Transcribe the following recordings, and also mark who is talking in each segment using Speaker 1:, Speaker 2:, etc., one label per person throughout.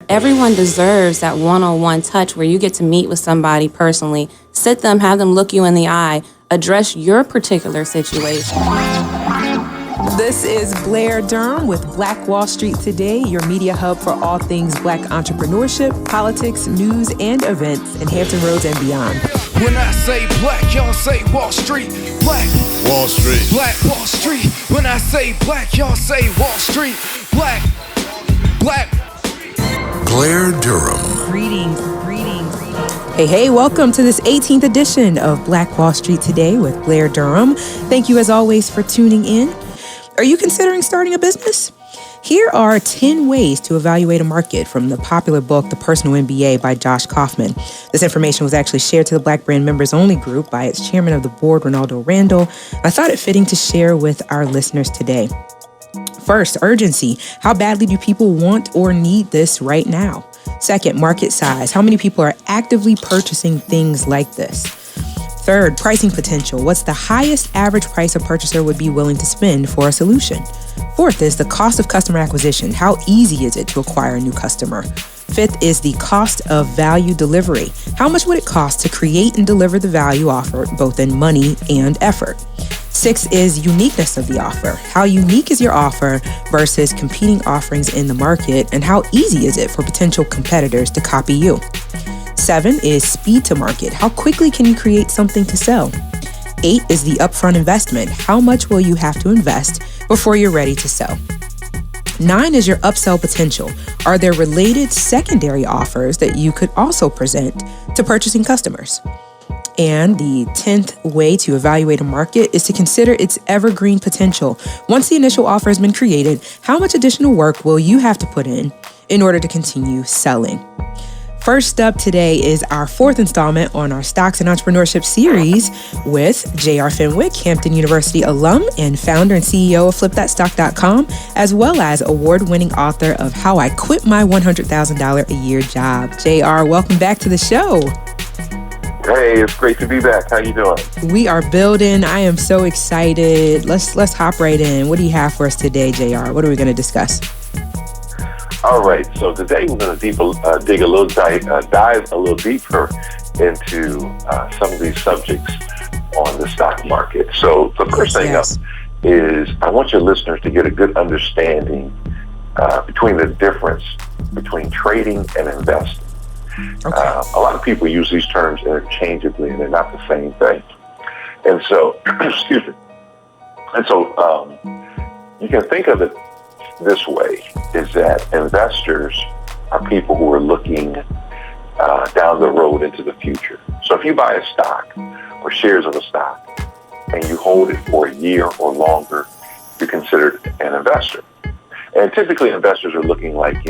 Speaker 1: Everyone deserves that one-on-one touch where you get to meet with somebody personally, sit them, have them look you in the eye, address your particular situation.
Speaker 2: This is Blair Durham with Black Wall Street Today, your media hub for all things Black entrepreneurship, politics, news, and events in Hampton Roads and beyond.
Speaker 3: When I say black, y'all say Wall Street. Black
Speaker 4: Wall Street.
Speaker 3: Black Wall Street. When I say black, y'all say Wall Street. Black.
Speaker 4: Blair Durham.
Speaker 2: Greetings. Hey, welcome to this 18th edition of Black Wall Street Today with Blair Durham. Thank you as always for tuning in. Are you considering starting a business? Here are 10 ways to evaluate a market from the popular book, The Personal MBA by Josh Kaufman. This information was actually shared to the Black Brand Members Only group by its chairman of the board, Ronaldo Randall. I thought it fitting to share with our listeners today. First, urgency. How badly do people want or need this right now? Second, market size. How many people are actively purchasing things like this? Third, pricing potential. What's the highest average price a purchaser would be willing to spend for a solution? Fourth is the cost of customer acquisition. How easy is it to acquire a new customer? Fifth is the cost of value delivery. How much would it cost to create and deliver the value offered, both in money and effort? Sixth is uniqueness of the offer. How unique is your offer versus competing offerings in the market, and how easy is it for potential competitors to copy you? 7 is speed to market. How quickly can you create something to sell? 8 is the upfront investment. How much will you have to invest before you're ready to sell? 9 is your upsell potential. Are there related secondary offers that you could also present to purchasing customers? And the 10th way to evaluate a market is to consider its evergreen potential. Once the initial offer has been created, how much additional work will you have to put in order to continue selling? First up today is our fourth installment on our Stocks and Entrepreneurship series with J.R. Fenwick, Hampton University alum and founder and CEO of FlipThatStock.com, as well as award-winning author of How I Quit My $100,000 a Year Job. J.R., welcome back to the show.
Speaker 5: Hey, it's great to be back. How you doing?
Speaker 2: We are building. I am so excited. Let's hop right in. What do you have for us today, JR? What are we going to discuss?
Speaker 5: All right. So today we're going to dive a little deeper into some of these subjects on the stock market. So the first thing up is I want your listeners to get a good understanding between the difference between trading and investing.
Speaker 2: Okay.
Speaker 5: A lot of people use these terms interchangeably, and they're not the same thing. And so, excuse me. And so, you can think of it this way: is that investors are people who are looking down the road into the future. So, if you buy a stock or shares of a stock and you hold it for a year or longer, you're considered an investor. And typically, investors are looking like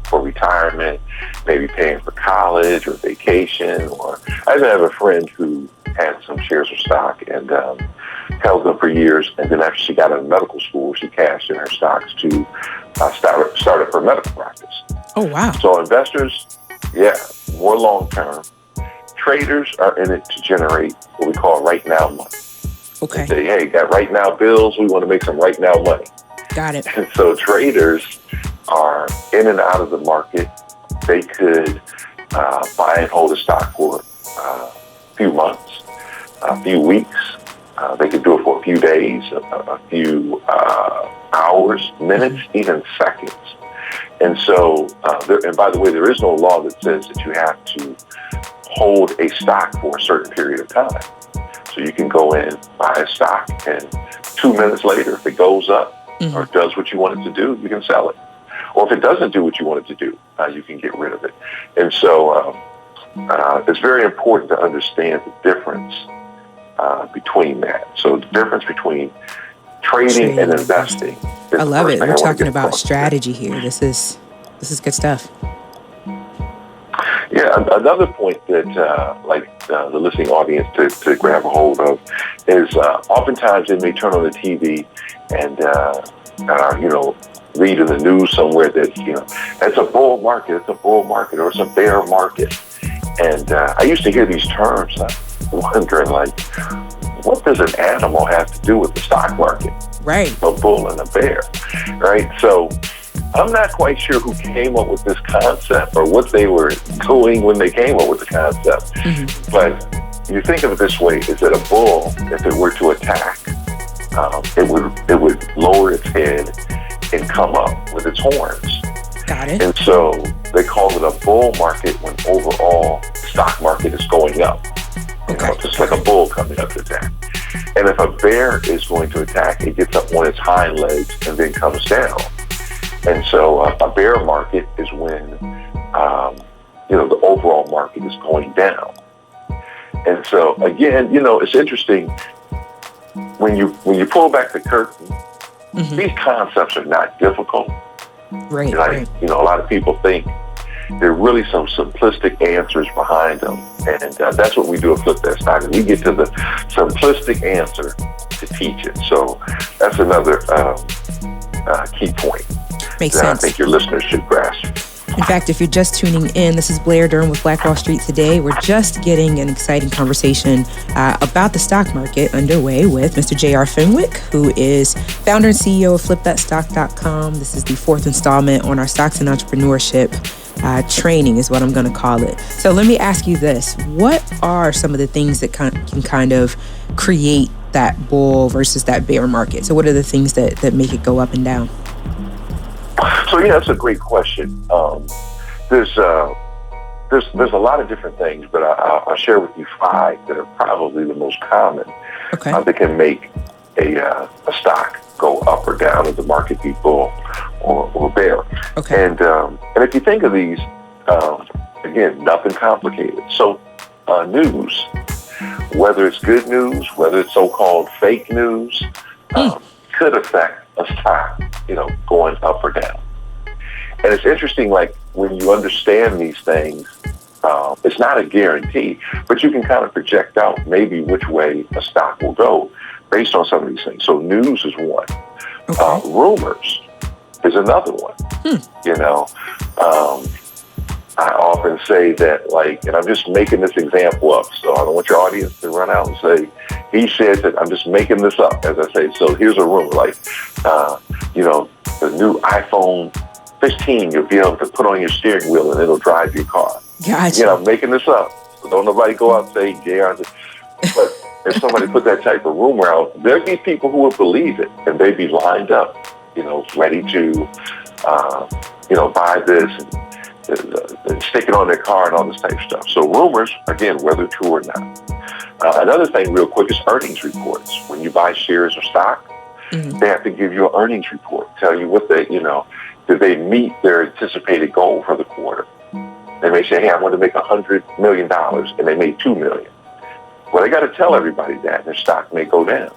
Speaker 5: for retirement, maybe paying for college or vacation. Or I have a friend who had some shares of stock and held them for years, and then after she got out of medical school, she cashed in her stocks to start up her medical practice.
Speaker 2: Oh, wow.
Speaker 5: So investors, more long-term. Traders are in it to generate what we call right now money.
Speaker 2: Okay.
Speaker 5: They say, hey, got right now bills, we want to make some right now money.
Speaker 2: Got it.
Speaker 5: And so traders are in and out of the market. They could buy and hold a stock for a few months, a few weeks. They could do it for a few days, a few hours, minutes, even seconds. And so, and by the way, there is no law that says that you have to hold a stock for a certain period of time. So you can go in, buy a stock, and 2 minutes later, if it goes up or does what you want it to do, you can sell it. Or if it doesn't do what you want it to do, you can get rid of it. And so it's very important to understand the difference between that. So the difference between trading and investing.
Speaker 2: I love it. We're talking about strategy here. This is good stuff.
Speaker 5: Yeah, another point that the listening audience to grab a hold of is oftentimes they may turn on the TV and read in the news somewhere that it's a bull market, or it's a bear market. And I used to hear these terms, wondering what does an animal have to do with the stock market?
Speaker 2: Right.
Speaker 5: A bull and a bear, right? So I'm not quite sure who came up with this concept or what they were doing when they came up with the concept. But you think of it this way, is that a bull, if it were to attack, it would lower its head and come up with its horns.
Speaker 2: Got it.
Speaker 5: And so they call it a bull market when overall stock market is going up. You know, just like a bull coming up to attack. And if a bear is going to attack, it gets up on its hind legs and then comes down. And so a bear market is when, the overall market is going down. And so again, it's interesting when you pull back the curtain, these concepts are not difficult.
Speaker 2: Right.
Speaker 5: A lot of people think there are really some simplistic answers behind them. And that's what we do at Flip That Stock. We get to the simplistic answer to teach it. So that's another key point.
Speaker 2: Makes
Speaker 5: that
Speaker 2: sense.
Speaker 5: I think your listeners should grasp.
Speaker 2: In fact, if you're just tuning in, this is Blair Durham with Black Wall Street Today. We're just getting an exciting conversation about the stock market underway with Mr. J.R. Fenwick, who is founder and CEO of FlipThatStock.com. This is the fourth installment on our Stocks and Entrepreneurship training is what I'm going to call it. So let me ask you this. What are some of the things that can kind of create that bull versus that bear market? So what are the things that make it go up and down?
Speaker 5: So that's a great question. There's a lot of different things, but I'll share with you 5 that are probably the most common that can make a stock go up or down as the market be bull or bear. Okay. And if you think of these, again, nothing complicated. So news, whether it's good news, whether it's so-called fake news, could affect a stock, going up or down. And it's interesting, like when you understand these things, it's not a guarantee, but you can kind of project out maybe which way a stock will go based on some of these things. So news is one. Rumors is another one. I often say that, and I'm just making this example up, so I don't want your audience to run out and say, he said that. I'm just making this up, as I say. So here's a rumor, the new iPhone 15, you'll be able to put on your steering wheel and it'll drive your car.
Speaker 2: Gotcha.
Speaker 5: I'm making this up. So don't nobody go out and say, but if somebody put that type of rumor out, there'd be people who would believe it, and they'd be lined up, ready to, buy this and stick it on their car and all this type of stuff. So rumors, again, whether true or not. Another thing real quick is earnings reports. When you buy shares of stock, they have to give you an earnings report, tell you what did they meet their anticipated goal for the quarter. They may say, hey, I want to make $100 million, and they made $2 million. Well, they got to tell everybody that, and their stock may go down.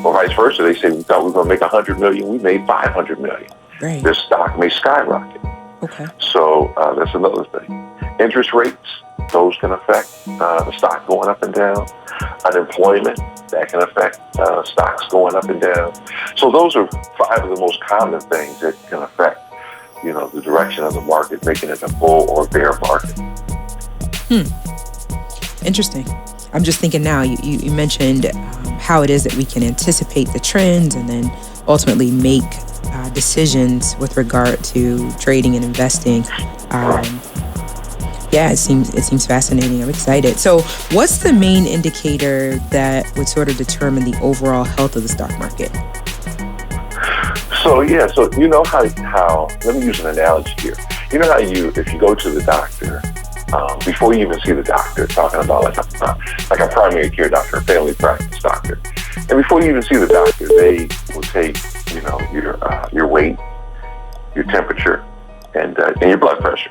Speaker 5: Or vice versa, they say, we thought we were going to make $100 million, we made $500 million.
Speaker 2: Right.
Speaker 5: Their stock may skyrocket.
Speaker 2: Okay.
Speaker 5: So that's another thing. Interest rates, those can affect the stock going up and down. Unemployment, that can affect stocks going up and down. So those are 5 of the most common things that can affect, the direction of the market, making it a bull or bear market.
Speaker 2: Interesting. I'm just thinking now, you mentioned how it is that we can anticipate the trends and then ultimately make decisions with regard to trading and investing. It seems fascinating. I'm excited. So what's the main indicator that would sort of determine the overall health of the stock market?
Speaker 5: So you know how let me use an analogy here. You know how if you go to the doctor, before you even see the doctor, talking about like a primary care doctor, a family practice doctor, and before you even see the doctor, they will take your weight, your temperature, and your blood pressure.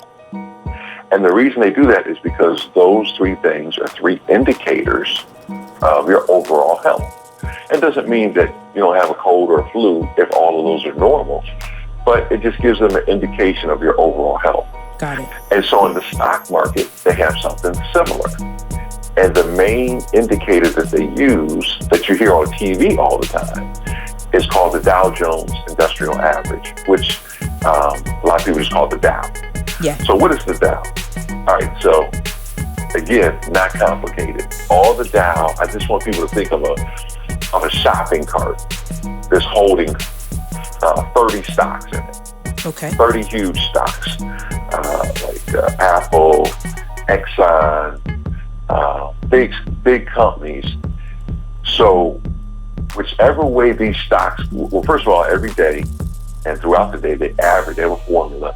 Speaker 5: And the reason they do that is because those 3 things are 3 indicators of your overall health. It doesn't mean that you don't have a cold or a flu if all of those are normal, but it just gives them an indication of your overall health.
Speaker 2: Got it.
Speaker 5: And so in the stock market, they have something similar. And the main indicator that they use, that you hear on TV all the time, is called the Dow Jones Industrial Average, which a lot of people just call it the Dow.
Speaker 2: Yeah.
Speaker 5: So what is the Dow? All right, so again, not complicated. All the Dow, I just want people to think of a shopping cart that's holding 30 stocks in it.
Speaker 2: Okay.
Speaker 5: 30 huge stocks, like Apple, Exxon, big companies. So whichever way these stocks, well, first of all, every day and throughout the day, they have a formula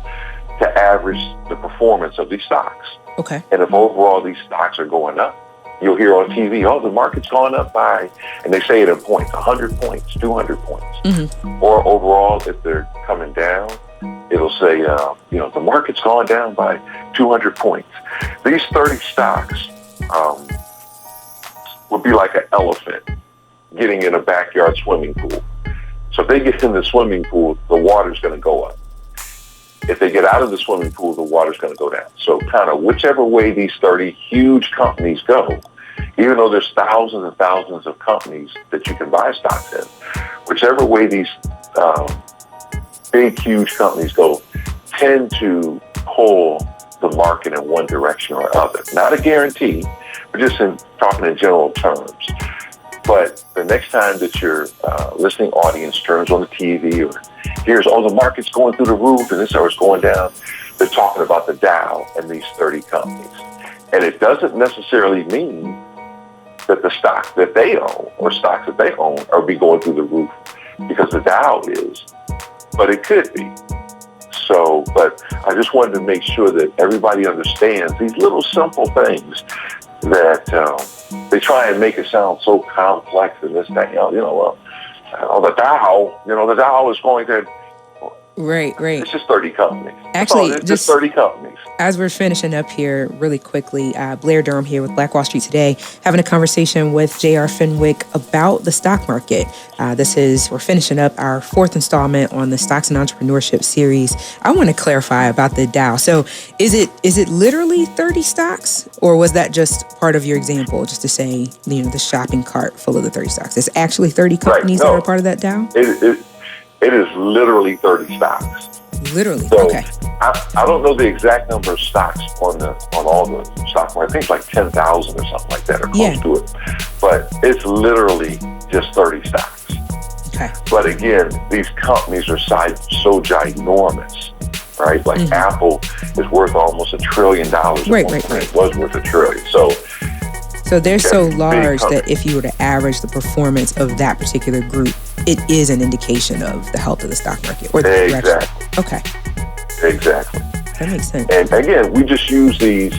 Speaker 5: to average the performance of these stocks.
Speaker 2: Okay.
Speaker 5: And if overall these stocks are going up, you'll hear on TV, oh, the market's gone up by, and they say it in points, 100 points, 200 points.
Speaker 2: Mm-hmm.
Speaker 5: Or overall, if they're coming down, it'll say, the market's gone down by 200 points. These 30 stocks would be like an elephant getting in a backyard swimming pool. So if they get in the swimming pool, the water's going to go up. If they get out of the swimming pool, the water's going to go down. So kind of whichever way these 30 huge companies go, even though there's thousands and thousands of companies that you can buy stocks in, whichever way these big, huge companies go, tend to pull the market in one direction or other. Not a guarantee, but just talking in general terms. But the next time that your listening audience turns on the TV or hears, oh, the market's going through the roof and this or it's going down, they're talking about the Dow and these 30 companies. And it doesn't necessarily mean that the stock that they own or stocks that they own are be going through the roof because the Dow is, but it could be. So, but I just wanted to make sure that everybody understands these little simple things that they try and make it sound so complex and this, that, the Dow is going to.
Speaker 2: Right.
Speaker 5: It's just 30 companies.
Speaker 2: Actually,
Speaker 5: it's just 30 companies.
Speaker 2: As we're finishing up here really quickly, Blair Durham here with Black Wall Street Today, having a conversation with J.R. Fenwick about the stock market. We're finishing up our 4th installment on the Stocks and Entrepreneurship series. I want to clarify about the Dow. So is it literally 30 stocks, or was that just part of your example, just to say, the shopping cart full of the 30 stocks? It's actually 30 companies that are part of that Dow?
Speaker 5: It is literally 30 stocks.
Speaker 2: Literally,
Speaker 5: so
Speaker 2: okay.
Speaker 5: I don't know the exact number of stocks on all the stock market. I think it's like 10,000 or something like that, or close to it. But it's literally just 30 stocks.
Speaker 2: Okay.
Speaker 5: But again, these companies are so ginormous, right? Like Apple is worth almost $1 trillion.
Speaker 2: Right.
Speaker 5: It was worth $1 trillion.
Speaker 2: So they're so large that if you were to average the performance of that particular group, it is an indication of the health of the stock market or the direction. Okay.
Speaker 5: Exactly.
Speaker 2: That makes sense.
Speaker 5: And again, we just use these,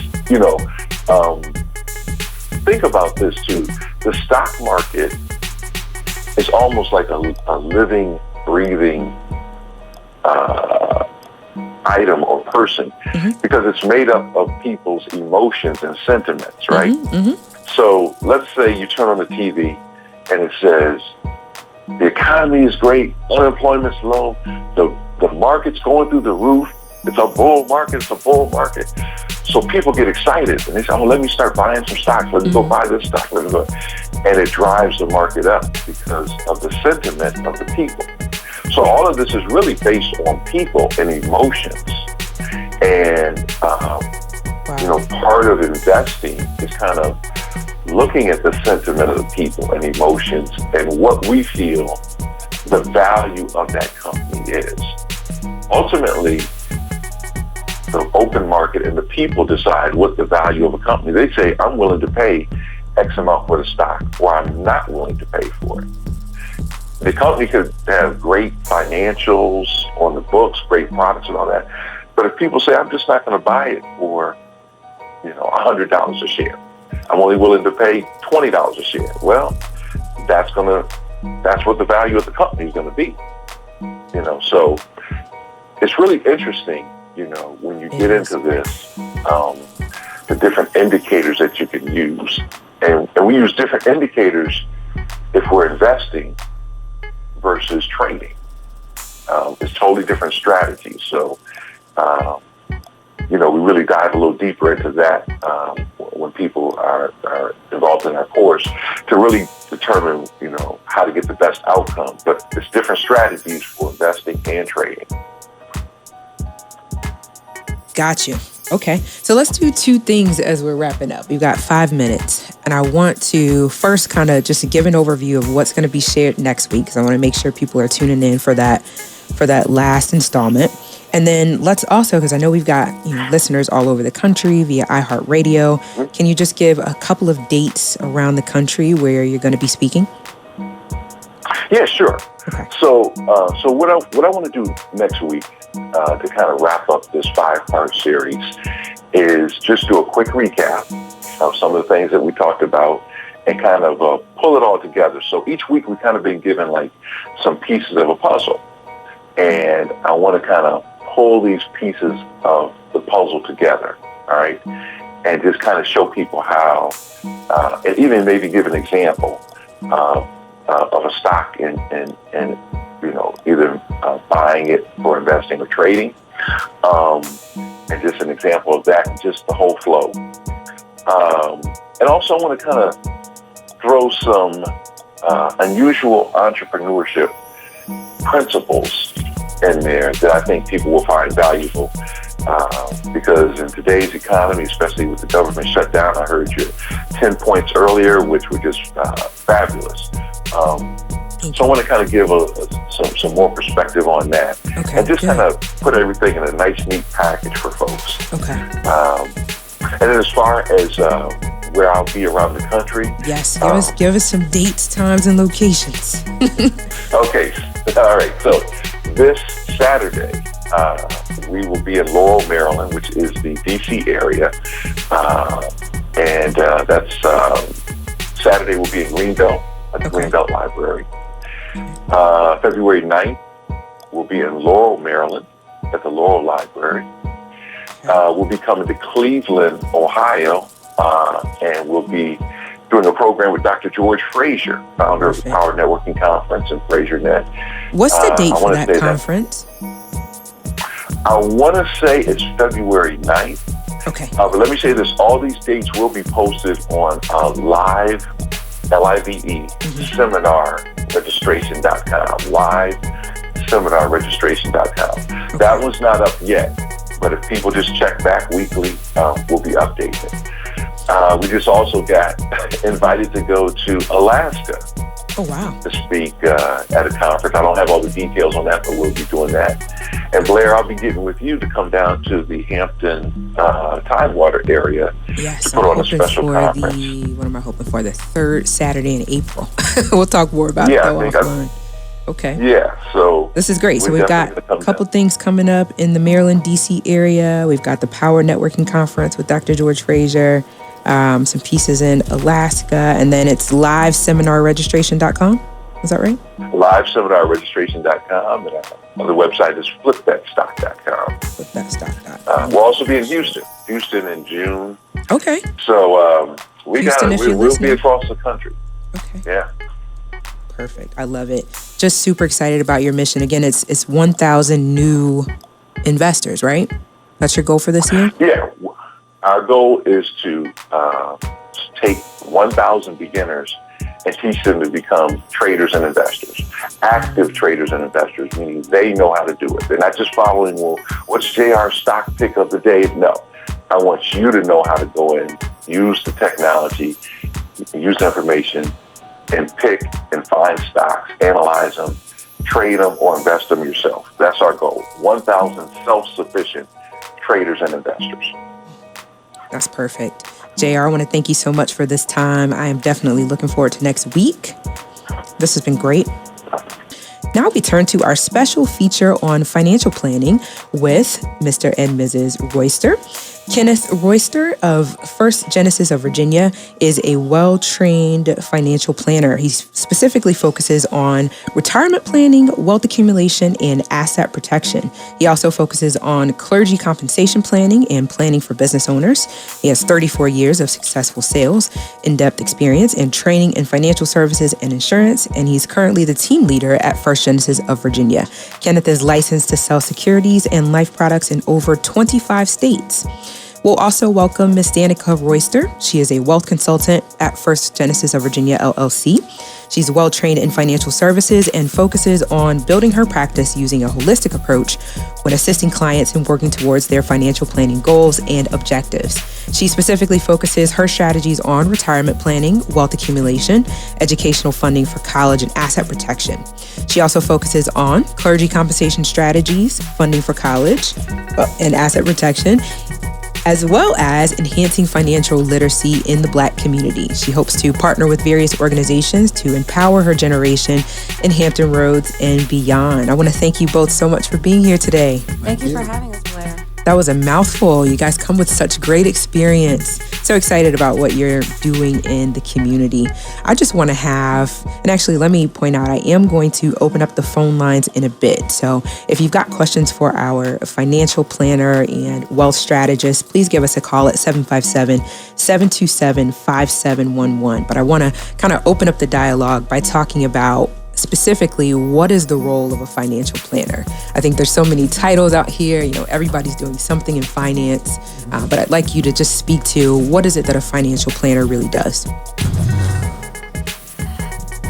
Speaker 5: think about this too. The stock market is almost like a living, breathing item or person because it's made up of people's emotions and sentiments, right? So let's say you turn on the TV and it says, the economy is great, unemployment's low, the market's going through the roof, it's a bull market. So people get excited and they say, oh, let me start buying some stocks, let me go buy this stock, and it drives the market up because of the sentiment of the people. So all of this is really based on people and emotions. And, part of investing is kind of looking at the sentiment of the people and emotions and what we feel the value of that company is. Ultimately, the open market and the people decide what the value of a company. They say, I'm willing to pay X amount for the stock, or I'm not willing to pay for it. The company could have great financials on the books, great products and all that. But if people say, I'm just not going to buy it for, $100 a share, I'm only willing to pay $20 a share. Well, that's what the value of the company is going to be. So it's really interesting, when you get into this, the different indicators that you can use. And we use different indicators if we're investing versus trading. It's totally different strategies. So, we really dive a little deeper into that when people are involved in our course to really determine, how to get the best outcome. But it's different strategies for investing and trading.
Speaker 2: Got you. Okay. So let's do 2 things as we're wrapping up. We've got 5 minutes. And I want to first kind of just give an overview of what's going to be shared next week, because I want to make sure people are tuning in for that. for that last installment. And then let's also, because I know we've got listeners all over the country via iHeartRadio, can you just give a couple of dates around the country where you're going to be speaking?
Speaker 5: Yeah, sure.
Speaker 2: Okay.
Speaker 5: So what I want to do next week to kind of wrap up this 5-part series is just do a quick recap of some of the things that we talked about and kind of pull it all together. So each week we've kind of been given like some pieces of a puzzle, and I want to kind of pull these pieces of the puzzle together, all right, and just kind of show people how, and even maybe give an example of a stock and either buying it for investing or trading, and just an example of that, just the whole flow. And also I want to kind of throw some unusual entrepreneurship principles in there that I think people will find valuable, because in today's economy, especially with the government shutdown, I heard your 10 points earlier, which were just fabulous. So I want to kind of give some more perspective on that, and just kind of put everything in a nice, neat package for folks.
Speaker 2: Okay.
Speaker 5: And then as far as where I'll be around the country,
Speaker 2: yes, give us some dates, times, and locations.
Speaker 5: Okay. All right. So this Saturday, we will be in Laurel, Maryland, which is the D.C. area, and that's Saturday. We'll be in Greenbelt at the Greenbelt Library. February 9th, we'll be in Laurel, Maryland, at the Laurel Library. We'll be coming to Cleveland, Ohio, and we'll be doing a program with Dr. George Frazier, founder of the Power Networking Conference and FrazierNet.
Speaker 2: What's the date for that conference?
Speaker 5: I want to say it's February 9th.
Speaker 2: Okay.
Speaker 5: But let me say this. All these dates will be posted on live, L-I-V-E, seminarregistration.com. Liveseminarregistration.com. That one's not up yet, but if people just check back weekly, we'll be updating. We just also got invited to go to Alaska.
Speaker 2: Oh, wow.
Speaker 5: To speak at a conference. I don't have all the details on that, but we'll be doing that. And Blair, I'll be getting with you to come down to the Hampton Tidewater area to put on a special conference.
Speaker 2: What am I hoping for? The third Saturday in April. We'll talk more about it though offline. Okay.
Speaker 5: Yeah, so
Speaker 2: this is great. So we've got a couple things coming up in the Maryland, D.C. area. We've got the Power Networking Conference with Dr. George Frazier. Some pieces in Alaska, and then it's liveseminarregistration.com. Is that right?
Speaker 5: Liveseminarregistration.com, and the website is flipthatstock.com.
Speaker 2: Flipthatstock.com.
Speaker 5: We'll also be in Houston in June.
Speaker 2: Okay.
Speaker 5: So we'll be across the country.
Speaker 2: Okay.
Speaker 5: Yeah.
Speaker 2: Perfect. I love it. Just super excited about your mission. Again, it's 1,000 new investors, right? That's your goal for this year?
Speaker 5: Yeah. Our goal is to take 1,000 beginners and teach them to become traders and investors, active traders and investors, meaning they know how to do it. They're not just following, well, what's JR's stock pick of the day? No. I want you to know how to go in, use the technology, use the information, and pick and find stocks, analyze them, trade them, or invest them yourself. That's our goal. 1,000 self-sufficient traders and investors.
Speaker 2: That's perfect. JR, I want to thank you so much for this time. I am definitely looking forward to next week. This has been great. Now we turn to our special feature on financial planning with Mr. and Mrs. Royster. Kenneth Royster of First Genesis of Virginia is a well-trained financial planner. He specifically focuses on retirement planning, wealth accumulation, and asset protection. He also focuses on clergy compensation planning and planning for business owners. He has 34 years of successful sales, in-depth experience, and training in financial services and insurance, and he's currently the team leader at First Genesis of Virginia. Kenneth is licensed to sell securities and life products in over 25 states. We'll also welcome Ms. Danica Royster. She is a wealth consultant at First Genesis of Virginia, LLC. She's well-trained in financial services and focuses on building her practice using a holistic approach when assisting clients in working towards their financial planning goals and objectives. She specifically focuses her strategies on retirement planning, wealth accumulation, educational funding for college, and asset protection. She also focuses on clergy compensation strategies, funding for college, and asset protection, as well as enhancing financial literacy in the Black community. She hopes to partner with various organizations to empower her generation in Hampton Roads and beyond. I want to thank you both so much for being here today.
Speaker 1: Thank you for having us, Blair.
Speaker 2: That was a mouthful. You guys come with such great experience. So excited about what you're doing in the community. I just want to and actually let me point out, I am going to open up the phone lines in a bit. So if you've got questions for our financial planner and wealth strategist, please give us a call at 757-727-5711. But I want to kind of open up the dialogue by talking about specifically, what is the role of a financial planner? I think there's so many titles out here, everybody's doing something in finance, but I'd like you to just speak to what is it that a financial planner really does?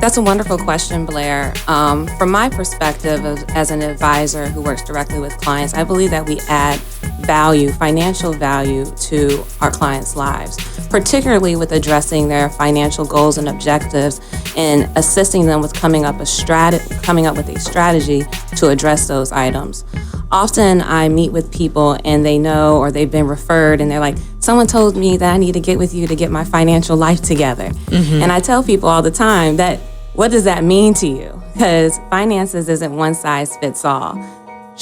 Speaker 1: That's a wonderful question, Blair. From my perspective as an advisor who works directly with clients, I believe that we add value, financial value to our clients' lives, particularly with addressing their financial goals and objectives and assisting them with coming up with a strategy to address those items. Often I meet with people and they know, or they've been referred and they're like, someone told me that I need to get with you to get my financial life together. Mm-hmm. And I tell people all the time that, what does that mean to you? Because finances isn't one size fits all.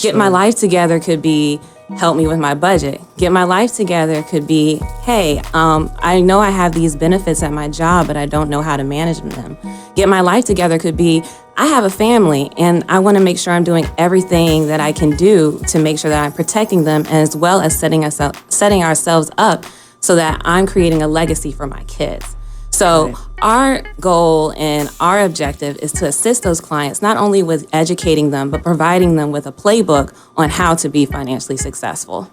Speaker 1: Get my life together could be, help me with my budget. Get my life together could be, hey, I know I have these benefits at my job, but I don't know how to manage them. Get my life together could be, I have a family and I want to make sure I'm doing everything that I can do to make sure that I'm protecting them, as well as setting ourselves up so that I'm creating a legacy for my kids. So our goal and our objective is to assist those clients, not only with educating them, but providing them with a playbook on how to be financially successful.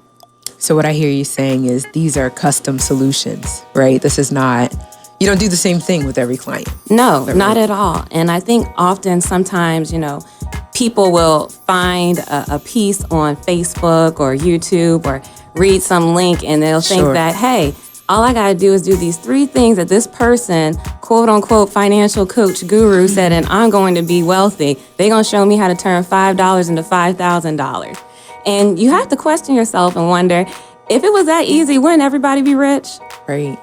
Speaker 2: So what I hear you saying is these are custom solutions, right? This is not, you don't do the same thing with every client.
Speaker 1: No, not at all. And I think sometimes, people will find a piece on Facebook or YouTube or read some link and they'll think that, hey, all I got to do is do these 3 things that this person, quote unquote, financial coach guru said, and I'm going to be wealthy. They're going to show me how to turn $5 into $5,000. And you have to question yourself and wonder, if it was that easy, wouldn't everybody be rich?
Speaker 2: Right.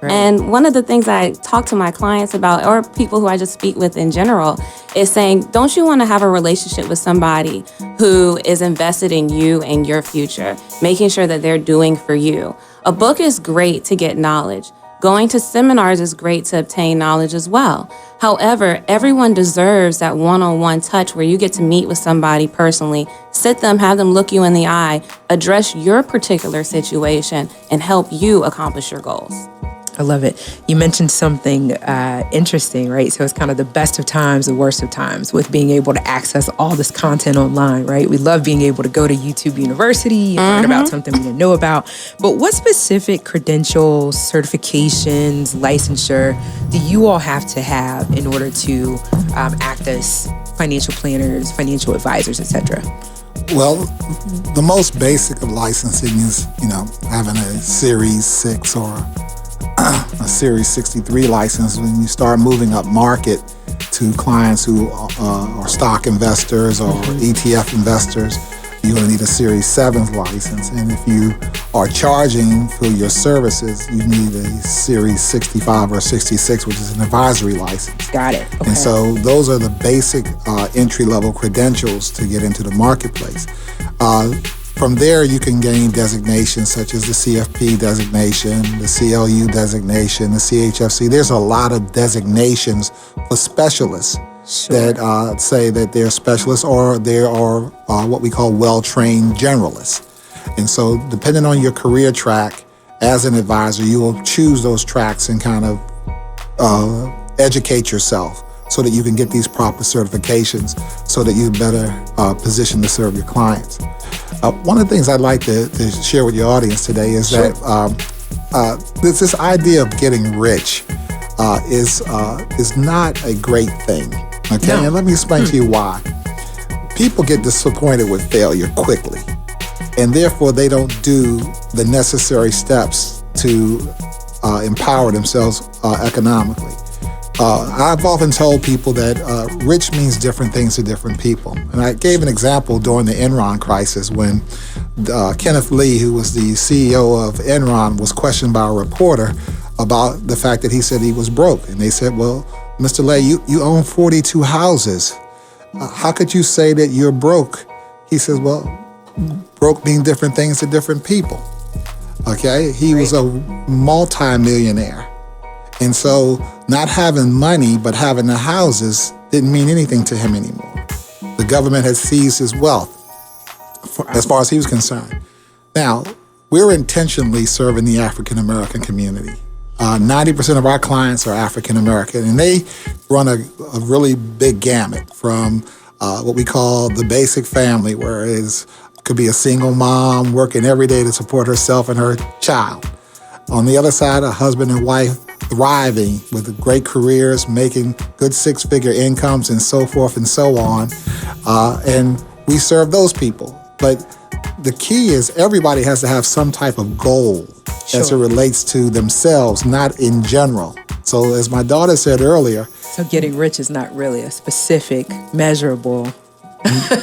Speaker 1: And one of the things I talk to my clients about, or people who I just speak with in general, is saying, don't you want to have a relationship with somebody who is invested in you and your future, making sure that they're doing for you? A book is great to get knowledge. Going to seminars is great to obtain knowledge as well. However, everyone deserves that one-on-one touch where you get to meet with somebody personally, sit them, have them look you in the eye, address your particular situation, and help you accomplish your goals.
Speaker 2: I love it. You mentioned something interesting, right? So it's kind of the best of times, the worst of times with being able to access all this content online, right? We love being able to go to YouTube University and learn about something we didn't know about. But what specific credentials, certifications, licensure do you all have to have in order to act as financial planners, financial advisors, etc.?
Speaker 6: Well, the most basic of licensing is, having a Series 6 or a Series 63 license. When you start moving up market to clients who are stock investors or ETF investors, you're going to need a Series 7 license. And if you are charging for your services, you need a Series 65 or 66, which is an advisory license.
Speaker 2: Got it. Okay.
Speaker 6: And so those are the basic entry-level credentials to get into the marketplace. From there, you can gain designations such as the CFP designation, the CLU designation, the CHFC. There's a lot of designations for specialists that say that they're specialists or they are what we call well-trained generalists. And so depending on your career track as an advisor, you will choose those tracks and kind of educate yourself so that you can get these proper certifications so that you're better positioned to serve your clients. One of the things I'd like to share with your audience today is that this idea of getting rich is not a great thing. Okay,
Speaker 2: No.
Speaker 6: and let me explain to you why. People get disappointed with failure quickly, and therefore they don't do the necessary steps to empower themselves economically. I've often told people that rich means different things to different people. And I gave an example during the Enron crisis when Kenneth Lee, who was the CEO of Enron, was questioned by a reporter about the fact that he said he was broke. And they said, well, Mr. Lee, you own 42 houses. How could you say that you're broke? He says, well, broke means different things to different people. Okay? He was a multi-millionaire. And so not having money but having the houses didn't mean anything to him anymore. The government had seized his wealth as far as he was concerned. Now, we're intentionally serving the African American community. 90% of our clients are African American, and they run a really big gamut from what we call the basic family, where it could be a single mom working every day to support herself and her child. On the other side, a husband and wife thriving with great careers, making good six-figure incomes and so forth and so on. And we serve those people. But the key is everybody has to have some type of goal as it relates to themselves, not in general. So as my daughter said earlier,
Speaker 2: So getting rich is not really a specific, measurable,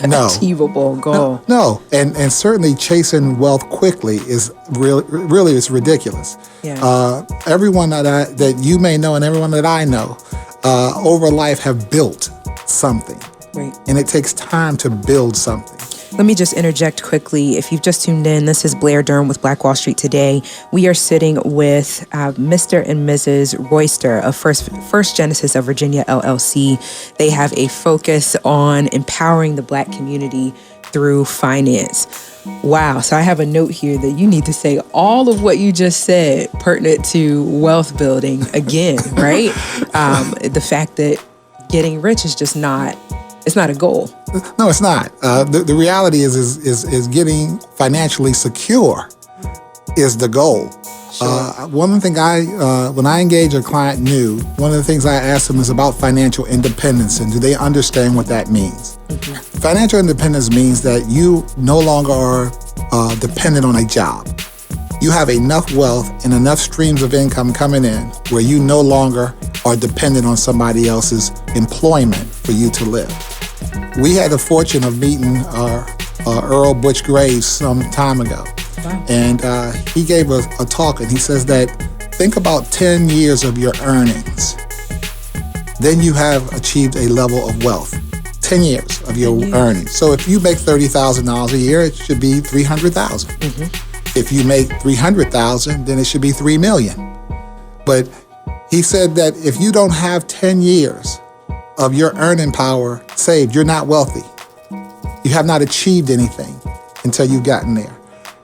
Speaker 6: no.
Speaker 2: achievable goal.
Speaker 6: No, and certainly chasing wealth quickly is really is ridiculous.
Speaker 2: Yeah.
Speaker 6: Everyone that you may know and everyone that I know over life have built something.
Speaker 2: Right.
Speaker 6: And it takes time to build something.
Speaker 2: Let me just interject quickly. If you've just tuned in, this is Blair Durham with Black Wall Street Today. We are sitting with Mr. and Mrs. Royster of First Genesis of Virginia, LLC. They have a focus on empowering the Black community through finance. Wow. So I have a note here that you need to say all of what you just said pertinent to wealth building again, right? The fact that getting rich is just not, it's not a goal.
Speaker 6: No, it's not. The reality is getting financially secure is the goal. One of the things when I engage a client new, one of the things I ask them is about financial independence and do they understand what that means? Mm-hmm. Financial independence means that you no longer are dependent on a job. You have enough wealth and enough streams of income coming in where you no longer are dependent on somebody else's employment for you to live. We had the fortune of meeting Earl Butch Graves some time ago.
Speaker 2: Wow.
Speaker 6: And he gave a talk and he says that think about 10 years of your earnings. Then you have achieved a level of wealth. 10 years of your earnings. So if you make $30,000 a year, it should be $300,000. Mm-hmm. If you make $300,000, then it should be $3 million. But he said that if you don't have 10 years of your earning power saved, you're not wealthy. You have not achieved anything until you've gotten there.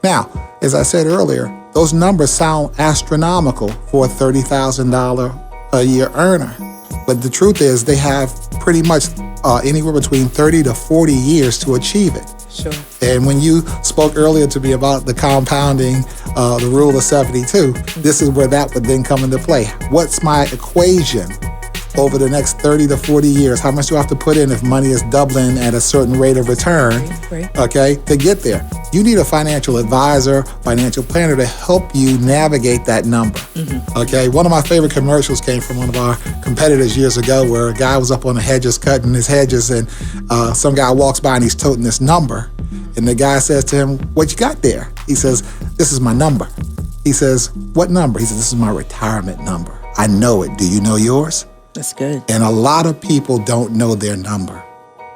Speaker 6: Now, as I said earlier, those numbers sound astronomical for a $30,000 a year earner. But the truth is they have pretty much anywhere between 30 to 40 years to achieve it.
Speaker 2: Sure.
Speaker 6: And when you spoke earlier to me about the compounding, the rule of 72, this is where that would then come into play. What's my equation over the next 30 to 40 years? How much do I have to put in if money is doubling at a certain rate of return,
Speaker 2: Right.
Speaker 6: okay, to get there? You need a financial advisor, financial planner to help you navigate that number, okay? One of my favorite commercials came from one of our competitors years ago where a guy was up on the hedges cutting his hedges and some guy walks by and he's toting this number. And the guy says to him, what you got there? He says, this is my number. He says, what number? He says, this is my retirement number. I know it. Do you know yours?
Speaker 2: That's good.
Speaker 6: And a lot of people don't know their number.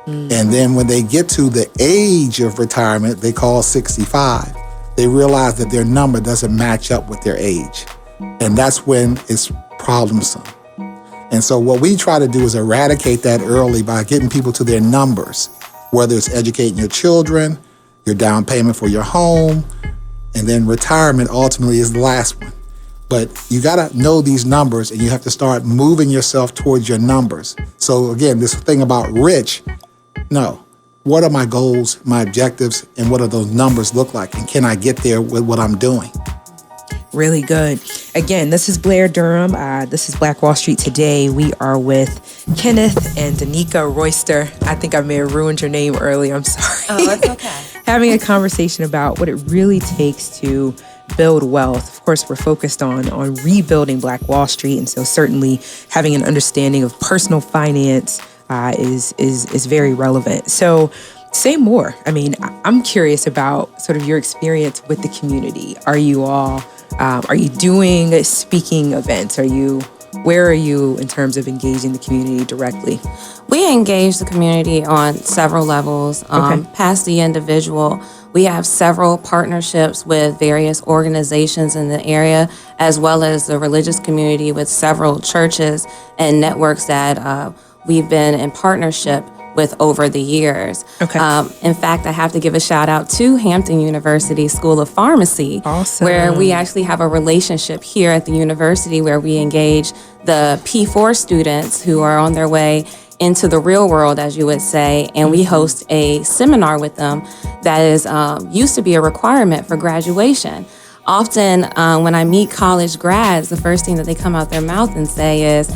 Speaker 6: And then when they get to the age of retirement, they call 65, they realize that their number doesn't match up with their age. And that's when it's problemsome. And so what we try to do is eradicate that early by getting people to their numbers, whether it's educating your children, your down payment for your home, and then retirement ultimately is the last one. But you got to know these numbers and you have to start moving yourself towards your numbers. So again, this thing about rich, no, what are my goals, my objectives, and what do those numbers look like? And can I get there with what I'm doing?
Speaker 2: Really good. Again, this is Blair Durham. This is Black Wall Street Today. We are with Kenneth and Danica Royster. I think I may have ruined your name early. I'm sorry.
Speaker 1: Oh, it's okay.
Speaker 2: Having a conversation about what it really takes to build wealth. Of course, we're focused on rebuilding Black Wall Street. And so certainly having an understanding of personal finance is very relevant. So say more. I mean, I'm curious about sort of your experience with the community. Are you all, are you doing speaking events? Where are you in terms of engaging the community directly?
Speaker 1: We engage the community on several levels. Past the individual, we have several partnerships with various organizations in the area, as well as the religious community with several churches and networks that we've been in partnership with over the years. In fact, I have to give a shout out to Hampton University School of Pharmacy, where we actually have a relationship here at the university where we engage the P4 students who are on their way into the real world, as you would say, and we host a seminar with them that is used to be a requirement for graduation. Often when I meet college grads, the first thing that they come out their mouth and say is,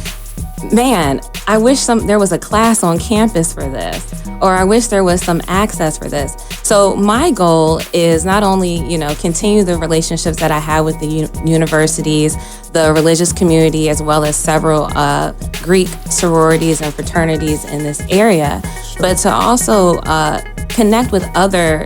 Speaker 1: man, I wish there was a class on campus for this, or I wish there was some access for this. So my goal is not only, continue the relationships that I have with the universities, the religious community, as well as several Greek sororities and fraternities in this area, but to also connect with other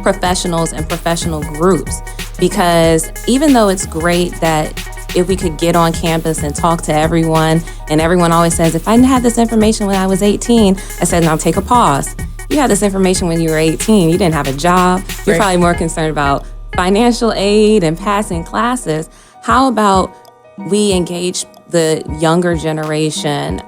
Speaker 1: professionals and professional groups. Because even though it's great that if we could get on campus and talk to everyone, and everyone always says, if I didn't have this information when I was 18, I said, now take a pause. You had this information when you were 18, you didn't have a job. You're probably more concerned about financial aid and passing classes. How about we engage the younger generation,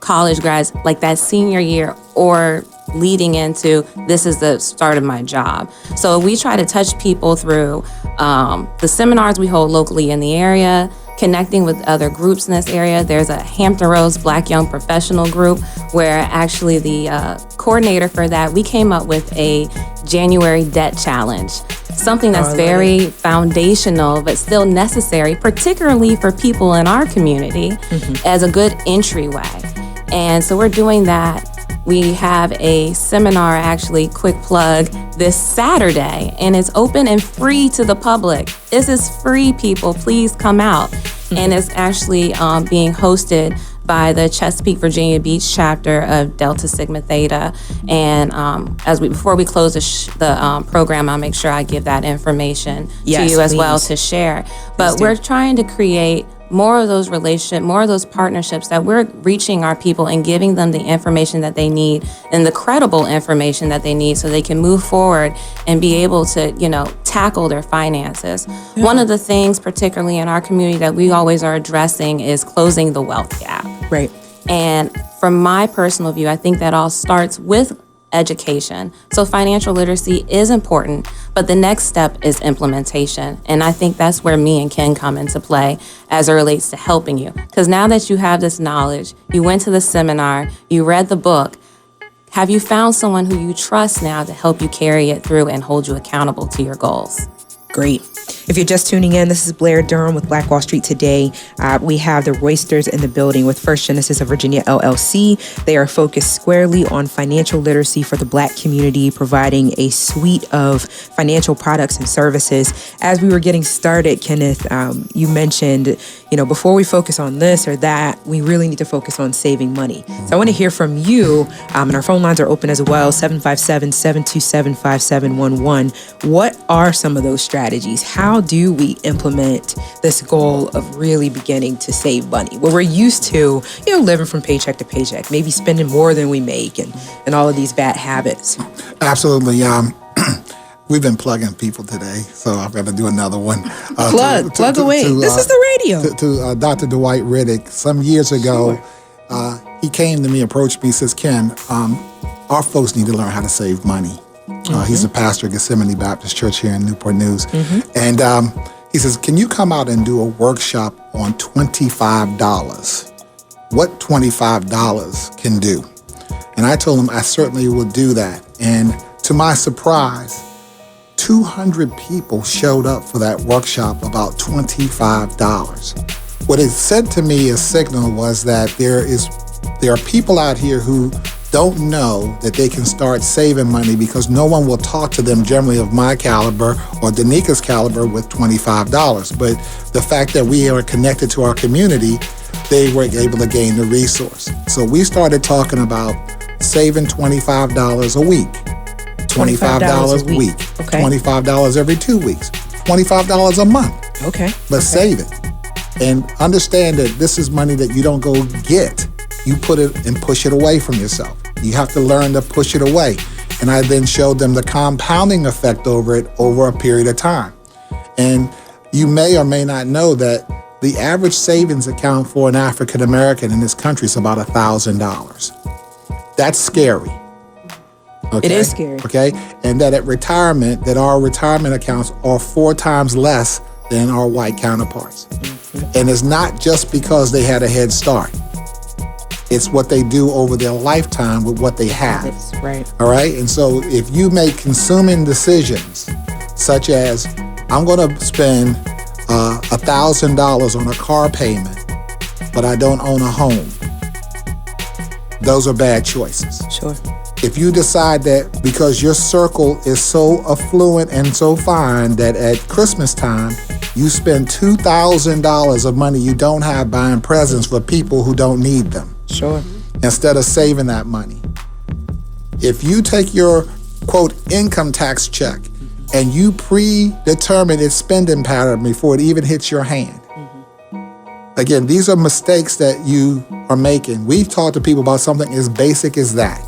Speaker 1: college grads, like that senior year or leading into this is the start of my job. So we try to touch people through the seminars we hold locally in the area, connecting with other groups in this area. There's a Hampton Roads Black Young Professional Group where actually the coordinator for that, we came up with a January debt challenge. Something that's very foundational, but still necessary, particularly for people in our community, as a good entryway. And so we're doing that. We have a seminar, actually, quick plug, this Saturday, and it's open and free to the public. This is free, people. Please come out. And it's actually being hosted by the Chesapeake, Virginia Beach chapter of Delta Sigma Theta. And before we close the program, I'll make sure I give that information to you as well to share. But we're trying to create more of those relationships, more of those partnerships that we're reaching our people and giving them the information that they need and the credible information that they need so they can move forward and be able to, tackle their finances. One of the things, particularly in our community, that we always are addressing is closing the wealth gap.
Speaker 2: Right.
Speaker 1: And from my personal view, I think that all starts with education. So financial literacy is important, but the next step is implementation. And I think that's where me and Ken come into play as it relates to helping you. Because now that you have this knowledge, you went to the seminar, you read the book, have you found someone who you trust now to help you carry it through and hold you accountable to your goals?
Speaker 2: Great. If you're just tuning in, this is Blair Durham with Black Wall Street Today. We have the Roysters in the building with First Genesis of Virginia, LLC. They are focused squarely on financial literacy for the Black community, providing a suite of financial products and services. As we were getting started, Kenneth, you mentioned, before we focus on this or that, we really need to focus on saving money. So I want to hear from you, and our phone lines are open as well, 757-727-5711. What are some of those strategies? How do we implement this goal of really beginning to save money? Where we're used to, living from paycheck to paycheck, maybe spending more than we make and all of these bad habits.
Speaker 6: Absolutely. We've been plugging people today, so I've got to do another one.
Speaker 2: Plug away. This is the radio.
Speaker 6: To Dr. Dwight Riddick, some years ago, he came to me, approached me, says, Ken, our folks need to learn how to save money. He's a pastor at Gethsemane Baptist Church here in Newport News. And he says, can you come out and do a workshop on $25? What $25 can do? And I told him I certainly would do that. And to my surprise, 200 people showed up for that workshop, about $25. What it said to me, a signal, was that there are people out here who don't know that they can start saving money because no one will talk to them generally of my caliber or Danika's caliber with $25. But the fact that we are connected to our community, they were able to gain the resource. So we started talking about saving $25 a week. $25 a week.
Speaker 2: Okay.
Speaker 6: $25 every 2 weeks. $25 a month.
Speaker 2: Okay.
Speaker 6: But save it. And understand that this is money that you don't go get. You put it and push it away from yourself. You have to learn to push it away. And I then showed them the compounding effect over it over a period of time. And you may or may not know that the average savings account for an African American in this country is about $1,000. That's scary. Okay?
Speaker 2: It is scary.
Speaker 6: Okay? And that at retirement, that our retirement accounts are 4 times less than our white counterparts. Mm-hmm. And it's not just because they had a head start. It's what they do over their lifetime with what they have.
Speaker 2: That's right.
Speaker 6: All right? And so if you make consuming decisions, such as, I'm going to spend $1,000 on a car payment, but I don't own a home, those are bad choices.
Speaker 2: Sure.
Speaker 6: If you decide that because your circle is so affluent and so fine that at Christmas time, you spend $2,000 of money you don't have buying presents for people who don't need them.
Speaker 2: Sure.
Speaker 6: Instead of saving that money. If you take your, quote, income tax check and you predetermine its spending pattern before it even hits your hand. Again, these are mistakes that you are making. We've talked to people about something as basic as that.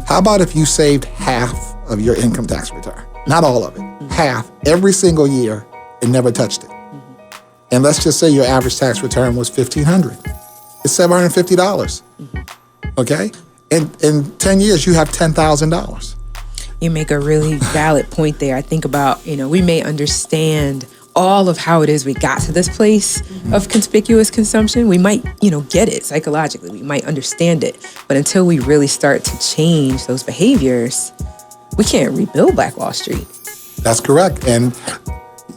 Speaker 6: How about if you saved half of your income tax return? Not all of it. Half every single year and never touched it. And let's just say your average tax return was $1,500. It's $750. Okay? In 10 years, you have $10,000.
Speaker 2: You make a really valid point there. I think about, we may understand all of how it is we got to this place of conspicuous consumption. We might, get it psychologically. We might understand it. But until we really start to change those behaviors, we can't rebuild Black Wall Street.
Speaker 6: That's correct. And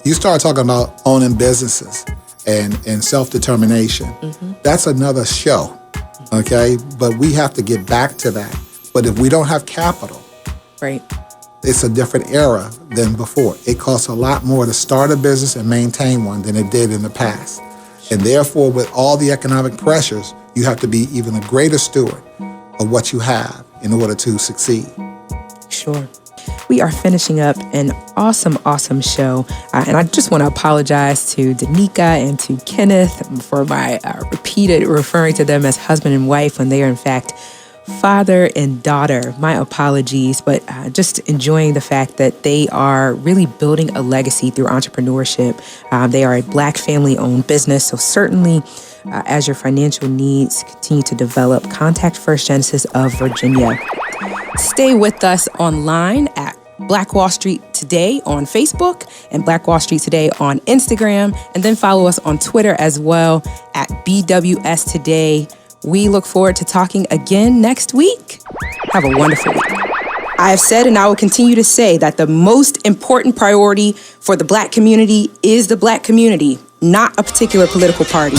Speaker 6: you start talking about owning businesses and self-determination. That's another show, okay? But we have to get back to that. But if we don't have capital,
Speaker 2: right,
Speaker 6: it's a different era than before. It costs a lot more to start a business and maintain one than it did in the past. And therefore, with all the economic pressures, you have to be even a greater steward of what you have in order to succeed.
Speaker 2: Sure. We are finishing up an awesome show. And I just want to apologize to Danika and to Kenneth for my repeated referring to them as husband and wife when they are in fact father and daughter. My apologies, but just enjoying the fact that they are really building a legacy through entrepreneurship. They are a Black family-owned business, so certainly as your financial needs continue to develop, contact First Genesis of Virginia. Stay with us online at Black Wall Street Today on Facebook and Black Wall Street Today on Instagram, and then follow us on Twitter as well at BWS Today. We look forward to talking again next week. Have a wonderful week. I have said and I will continue to say that the most important priority for the Black community is the Black community, not a particular political party.